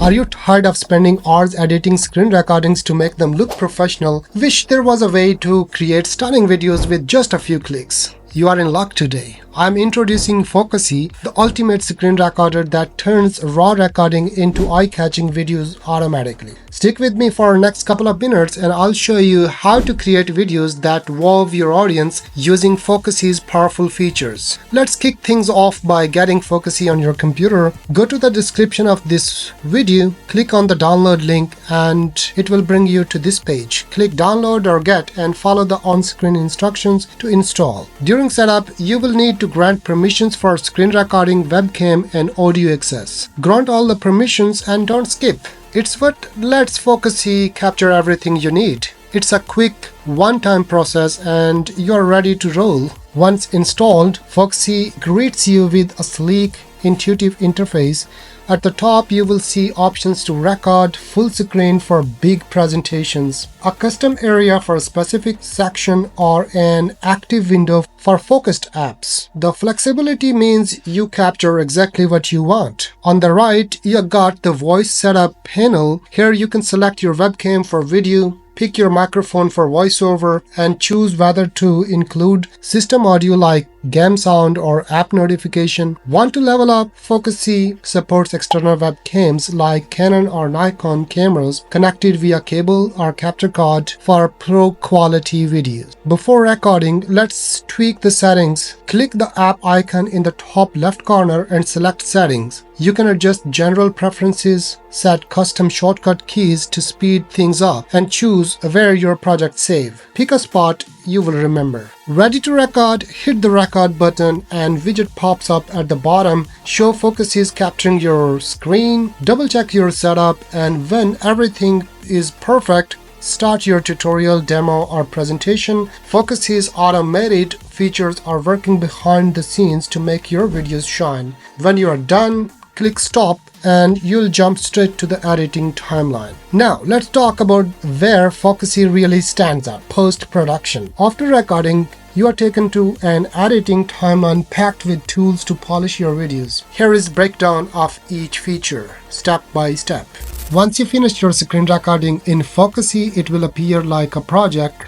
Are you tired of spending hours editing screen recordings to make them look professional? Wish there was a way to create stunning videos with just a few clicks? You are in luck today. I'm introducing FocuSee, the ultimate screen recorder that turns raw recording into eye-catching videos automatically. Stick with me for the next couple of minutes and I'll show you how to create videos that wow your audience using FocuSee's powerful features. Let's kick things off by getting FocuSee on your computer. Go to the description of this video, click on the download link and it will bring you to this page. Click download or get and follow the on-screen instructions to install. During setup, you will need to grant permissions for screen recording, webcam, and audio access. Grant all the permissions and don't skip. It's what lets FocuSee capture everything you need. It's a quick, one-time process and you're ready to roll. Once installed, FocuSee greets you with a sleek, intuitive interface. At the top, you will see options to record full screen for big presentations, a custom area for a specific section, or an active window for focused apps. The flexibility means you capture exactly what you want. On the right, you got the voice setup panel. Here you can select your webcam for video, pick your microphone for voiceover, and choose whether to include system audio like game sound or app notification. Want to level up? FocuSee supports external webcams like Canon or Nikon cameras connected via cable or capture card for pro quality videos. Before recording, let's tweak the settings. Click the app icon in the top left corner and select settings. You can adjust general preferences, set custom shortcut keys to speed things up, and choose where your project save. Pick a spot you will remember. Ready to record? Hit the record button and widget pops up at the bottom. Show FocuSee is capturing your screen. Double check your setup, and when everything is perfect, start your tutorial, demo, or presentation. FocuSee's automated features are working behind the scenes to make your videos shine. When you are done, click stop and you'll jump straight to the editing timeline. Now let's talk about where FocuSee really stands out: post-production. After recording, you are taken to an editing timeline packed with tools to polish your videos. Here is breakdown of each feature, step by step. Once you finish your screen recording in FocuSee, it will appear like a project.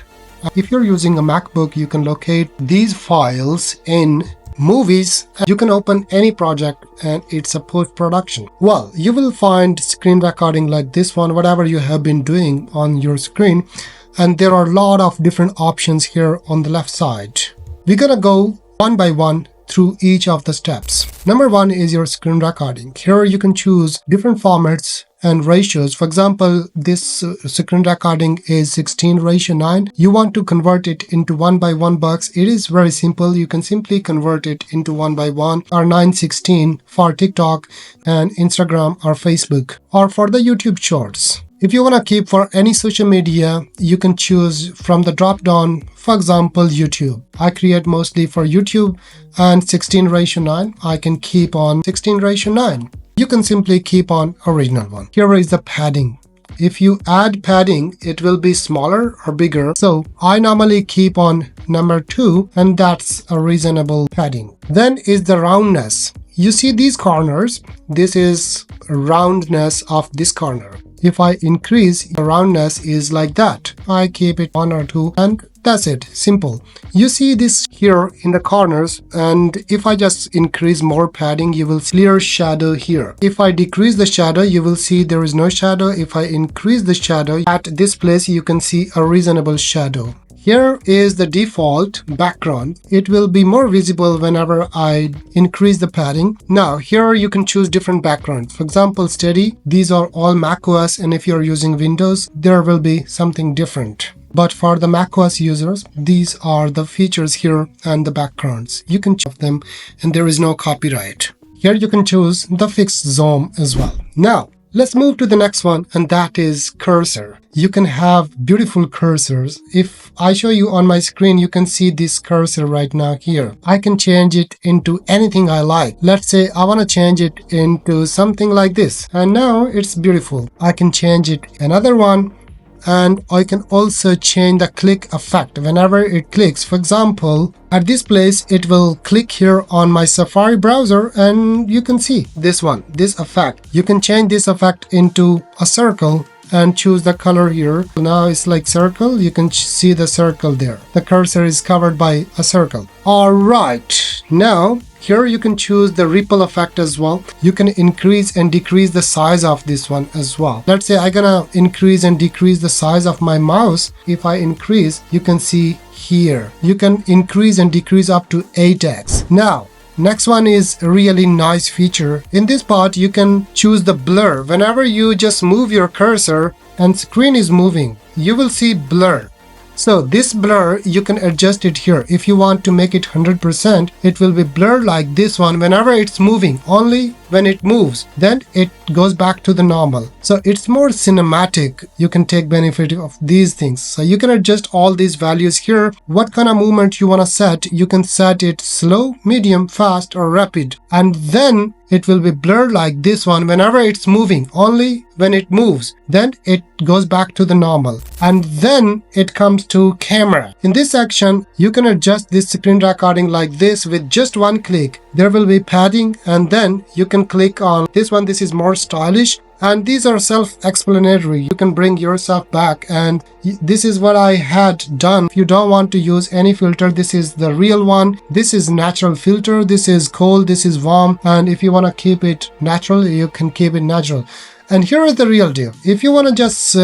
If you're using a MacBook, you can locate these files in Movies. You can open any project and it's a post-production. Well, you will find screen recording like this one, whatever you have been doing on your screen, and there are a lot of different options here on the left side. We're gonna go one by one through each of the steps. Number one is your screen recording. Here you can choose different formats and ratios. For example, this screen recording is 16:9. You want to convert it into 1:1 bucks. It is very simple. You can simply convert it into 1:1 or 9:16 for TikTok and Instagram or Facebook, or for the YouTube shorts. If you want to keep for any social media, you can choose from the drop down, for example, YouTube. I create mostly for YouTube, and 16:9, I can keep on 16:9. You can simply keep on original one. Here is the padding. If you add padding, it will be smaller or bigger. So I normally keep on number 2, and that's a reasonable padding. Then is the roundness. You see these corners? This is roundness of this corner. If I increase, the roundness is like that. I keep it 1 or 2 and that's it. Simple. You see this here in the corners, and if I just increase more padding, you will see clear shadow here. If I decrease the shadow, you will see there is no shadow. If I increase the shadow, at this place you can see a reasonable shadow. Here is the default background. It will be more visible whenever I increase the padding. Now here you can choose different backgrounds. For example, steady. These are all macOS, and if you're using Windows, there will be something different. But for the macOS users, these are the features here and the backgrounds. You can choose them and there is no copyright. Here you can choose the fixed zoom as well. Now, let's move to the next one, and that is cursor. You can have beautiful cursors. If I show you on my screen, you can see this cursor right now here. I can change it into anything I like. Let's say I want to change it into something like this, and now it's beautiful. I can change it another one and I can also change the click effect whenever it clicks. For example, at this place it will click here on my Safari browser, and you can see this effect. You can change this effect into a circle and choose the color here. Now it's like circle. You can see the circle there. The cursor is covered by a circle. Alright, now here you can choose the ripple effect as well. You can increase and decrease the size of this one as well. Let's say I'm gonna increase and decrease the size of my mouse. If I increase, you can see here. You can increase and decrease up to 8x. Now, next one is a really nice feature. In this part, you can choose the blur. Whenever you just move your cursor and screen is moving, you will see blur. So this blur, you can adjust it here. If you want to make it 100%, it will be blurred like this one whenever it's moving. Only when it moves, then it goes back to the normal. So it's more cinematic. You can take benefit of these things. So you can adjust all these values here. What kind of movement you want to set, you can set it slow, medium, fast, or rapid. And then it will be blurred like this one whenever it's moving. Only when it moves, then it goes back to the normal. And then it comes to camera. In this section, you can adjust this screen recording like this with just one click. There will be padding, and then you can click on this one. This is more stylish, and these are self-explanatory. You can bring yourself back, and this is what I had done. If you don't want to use any filter, this is the real one. This is natural filter. This is cold, this is warm, and if you want to keep it natural, you can keep it natural. And here is the real deal. If you want to just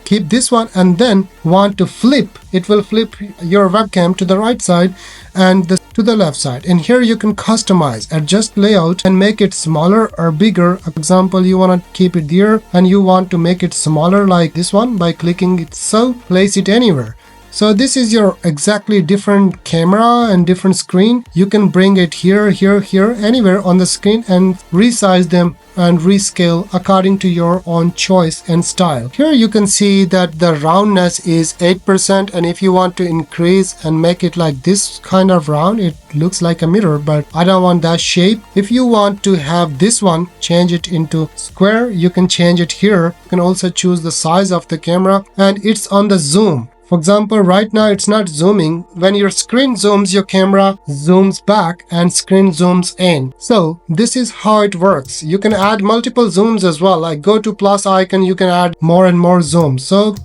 keep this one and then want to flip, it will flip your webcam to the right side and to the left side. And here you can customize, adjust layout and make it smaller or bigger. For example, you want to keep it there and you want to make it smaller like this one by clicking it, so place it anywhere. So this is your exactly different camera and different screen. You can bring it here, here, here, anywhere on the screen and resize them and rescale according to your own choice and style. Here you can see that the roundness is 8%, and if you want to increase and make it like this kind of round, it looks like a mirror, but I don't want that shape. If you want to have this one, change it into square, you can change it here. You can also choose the size of the camera, and it's on the zoom. For example, right now it's not zooming. When your screen zooms, your camera zooms back and screen zooms in. So this is how it works. You can add multiple zooms as well. Like go to plus icon, you can add more and more zooms. So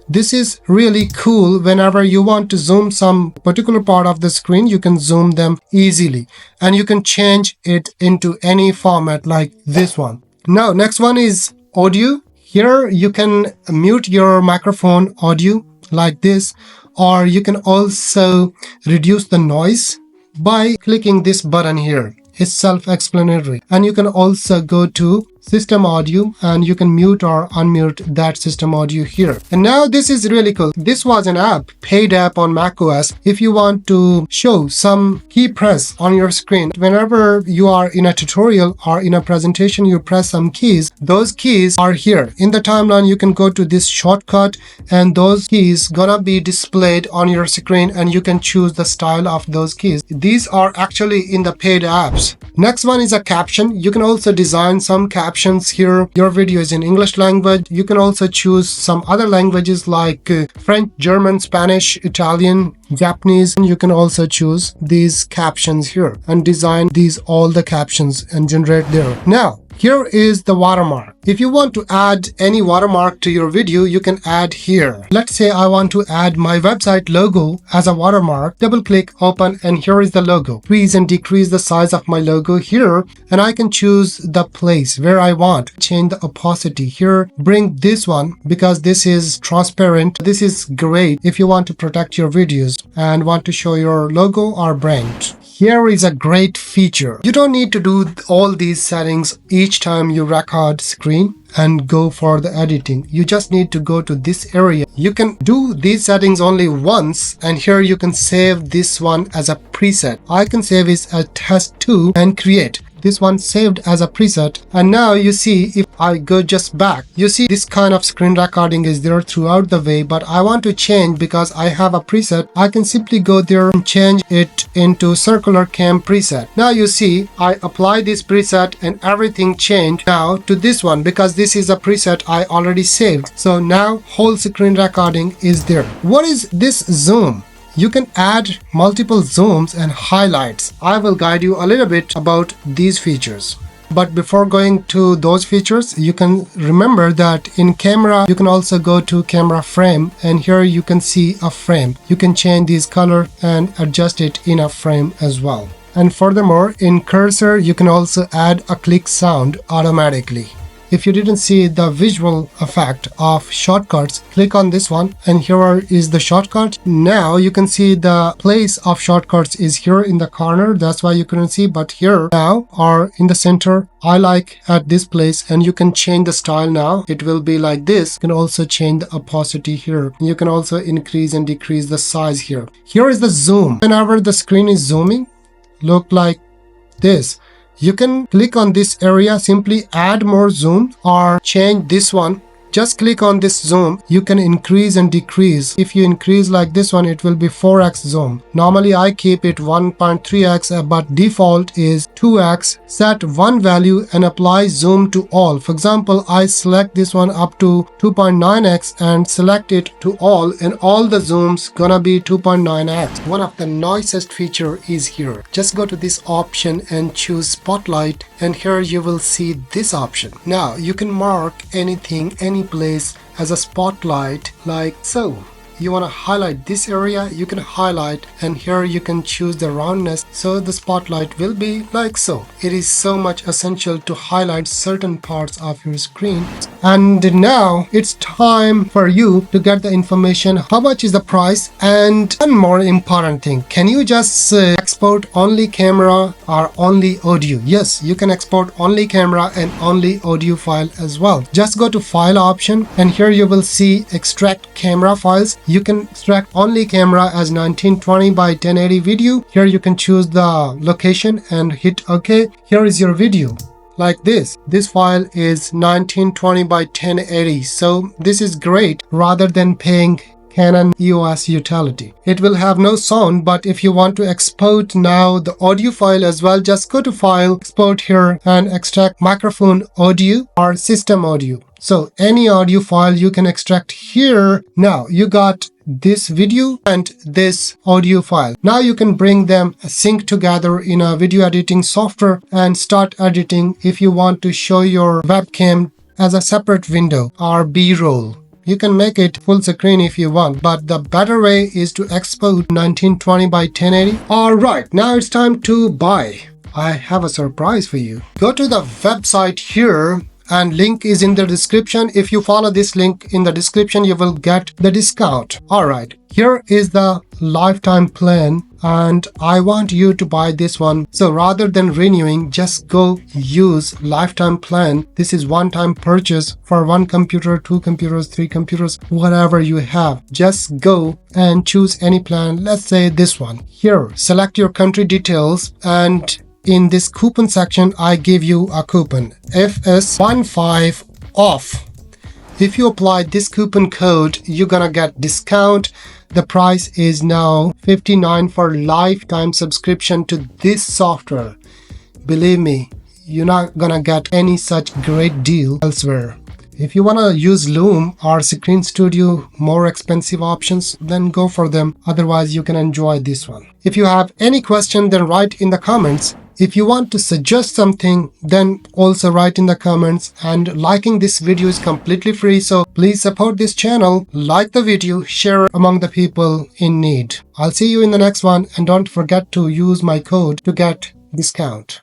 this is really cool. Whenever you want to zoom some particular part of the screen, you can zoom them easily. And you can change it into any format like this one. Now, next one is audio. Here you can mute your microphone audio like this, or you can also reduce the noise by clicking this button here. It's self-explanatory. And you can also go to system audio and you can mute or unmute that system audio here. And now this is really cool. This was an app, paid app on macOS. If you want to show some key press on your screen, whenever you are in a tutorial or in a presentation, you press some keys. Those keys are here. In the timeline, you can go to this shortcut and those keys gonna be displayed on your screen and you can choose the style of those keys. These are actually in the paid apps. Next one is a caption. You can also design some captions here. Your video is in English language. You can also choose some other languages like French, German, Spanish, Italian, Japanese. And you can also choose these captions here and design all the captions and generate there. Now, here is the watermark. If you want to add any watermark to your video, you can add here. Let's say I want to add my website logo as a watermark. Double click, open, and here is the logo. Increase and decrease the size of my logo here, and I can choose the place where I want. Change the opacity here. Bring this one because this is transparent. This is great if you want to protect your videos and want to show your logo or brand. Here is a great feature. You don't need to do all these settings each time you record screen and go for the editing. You just need to go to this area. You can do these settings only once, and here you can save this one as a preset. I can save it as test 2 and create. this one saved as a preset. And now you see, if I go just back, you see this kind of screen recording is there throughout the way, but I want to change because I have a preset. I can simply go there and change it into circular cam preset. Now you see I apply this preset and everything changed now to this one because this is a preset I already saved. So now whole screen recording is there. What is this zoom? You can add multiple zooms and highlights. I will guide you a little bit about these features. But before going to those features, you can remember that in camera, you can also go to camera frame, and here you can see a frame. You can change this color and adjust it in a frame as well. And furthermore, in cursor, you can also add a click sound automatically. If you didn't see the visual effect of shortcuts, click on this one and here is the shortcut. Now you can see the place of shortcuts is here in the corner. That's why you couldn't see, but here now or in the center, I like at this place, and you can change the style now. It will be like this. You can also change the opacity here. You can also increase and decrease the size here. Here is the zoom. Whenever the screen is zooming, look like this. You can click on this area, simply add more zoom or change this one. Just click on this zoom. You can increase and decrease. If you increase like this one, it will be 4x zoom. Normally I keep it 1.3x, but default is 2x. Set one value and apply zoom to all. For example, I select this one up to 2.9x and select it to all, and all the zooms gonna be 2.9x. One of the nicest feature is here. Just go to this option and choose spotlight, and here you will see this option. Now you can mark anything, any place as a spotlight like so. You want to highlight this area, you can highlight, and here you can choose the roundness, so the spotlight will be like so. It is so much essential to highlight certain parts of your screen. And now it's time for you to get the information. How much is the price? And one more important thing, can you just export only camera or only audio? Yes, you can export only camera and only audio file as well. Just go to file option, and here you will see extract camera files. You can extract only camera as 1920 by 1080 video. Here you can choose the location and hit OK. Here is your video like this. This file is 1920 by 1080. So this is great rather than paying Canon EOS utility. It will have no sound, but if you want to export now the audio file as well, just go to file, export here, and extract microphone audio or system audio. So any audio file you can extract here. Now you got this video and this audio file. Now you can bring them sync together in a video editing software and start editing if you want to show your webcam as a separate window or B-roll. You can make it full screen if you want, but the better way is to export 1920 by 1080. Alright, now it's time to buy. I have a surprise for you. Go to the website here, and link is in the description. If you follow this link in the description, you will get the discount. Alright, here is the lifetime plan, and I want you to buy this one. So rather than renewing, just go use lifetime plan. This is one-time purchase for one computer, two computers, three computers, whatever you have. Just go and choose any plan. Let's say this one. Here, select your country details, and in this coupon section, I give you a coupon, FS15 off. If you apply this coupon code, you're gonna get discount. The price is now $59 for lifetime subscription to this software. Believe me, you're not gonna get any such great deal elsewhere. If you want to use Loom or Screen Studio, more expensive options, then go for them. Otherwise, you can enjoy this one. If you have any question, then write in the comments. If you want to suggest something, then also write in the comments. And liking this video is completely free, so please support this channel, like the video, share among the people in need. I'll see you in the next one, and don't forget to use my code to get discount.